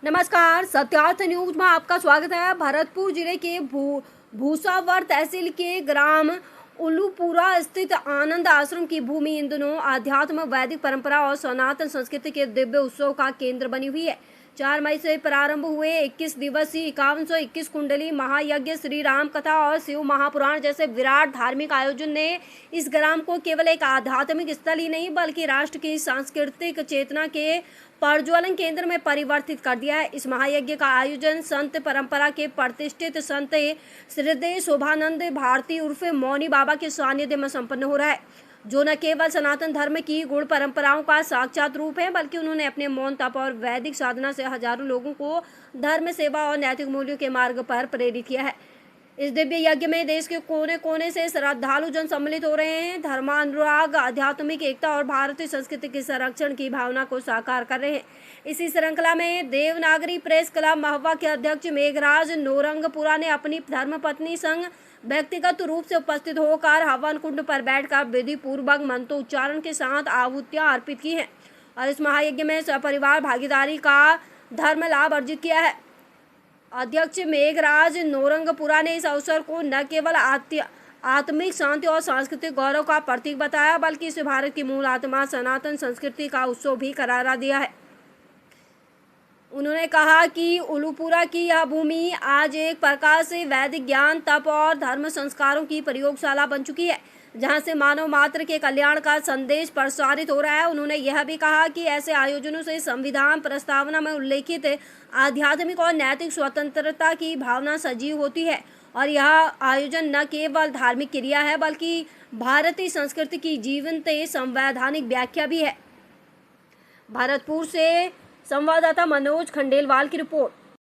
नमस्कार, सत्यार्थ न्यूज में आपका स्वागत है। भरतपुर जिले के भूसावर तहसील के ग्राम उल्लूपुरा स्थित आनंद आश्रम की भूमि इन दिनों आध्यात्म, वैदिक परंपरा और सनातन संस्कृति के दिव्य उत्सव का केंद्र बनी हुई है। 4 मई से प्रारंभ हुए 21 दिवसीय 5121 कुंडली महायज्ञ, श्री राम कथा और शिव महापुराण जैसे विराट धार्मिक आयोजन ने इस ग्राम को केवल एक आध्यात्मिक स्थल ही नहीं बल्कि राष्ट्र की सांस्कृतिक चेतना के प्रज्वलन केंद्र में परिवर्तित कर दिया है। इस महायज्ञ का आयोजन संत परंपरा के प्रतिष्ठित संत श्रद्धेय शोभानंद भारती उर्फ मौनी बाबा के सानिध्य में संपन्न हो रहा है, जो न केवल सनातन धर्म की गुण परंपराओं का साक्षात रूप है बल्कि उन्होंने अपने मौन, तप और वैदिक साधना से हजारों लोगों को धर्म, सेवा और नैतिक मूल्यों के मार्ग पर प्रेरित किया है। इस दिव्य यज्ञ में देश के कोने कोने से श्रद्धालु जन सम्मिलित हो रहे हैं, धर्मानुराग, आध्यात्मिक एकता और भारतीय संस्कृति के संरक्षण की भावना को साकार कर रहे हैं। इसी श्रृंखला में देवनागरी प्रेस क्लब महुआ के अध्यक्ष मेघराज नोरंगपुरा ने अपनी धर्मपत्नी संग व्यक्तिगत रूप से उपस्थित होकर हवन कुंड पर बैठकर विधि पूर्वक मंत्रोच्चारण के साथ आहुतियां अर्पित की हैं और इस महायज्ञ में सपरिवार भागीदारी का धर्म लाभ अर्जित किया है। अध्यक्ष मेघराज नोरंगपुरा ने इस अवसर को न केवल आत्मिक शांति और सांस्कृतिक गौरव का प्रतीक बताया बल्कि इसे भारत की मूल आत्मा सनातन संस्कृति का उत्सव भी करार दिया है। उन्होंने कहा कि उल्लूपुरा की यह भूमि आज एक प्रकार से वैदिक ज्ञान, तप और धर्म संस्कारों की प्रयोगशाला बन चुकी है, जहां से मानव मात्र के कल्याण का संदेश प्रसारित हो रहा है। उन्होंने यह भी कहा कि ऐसे आयोजनों से संविधान प्रस्तावना में उल्लेखित आध्यात्मिक और नैतिक स्वतंत्रता की भावना सजीव होती है और यह आयोजन न केवल धार्मिक क्रिया है बल्कि भारतीय संस्कृति की जीवंत संवैधानिक व्याख्या भी है। भरतपुर से संवाददाता मनोज खंडेलवाल की रिपोर्ट।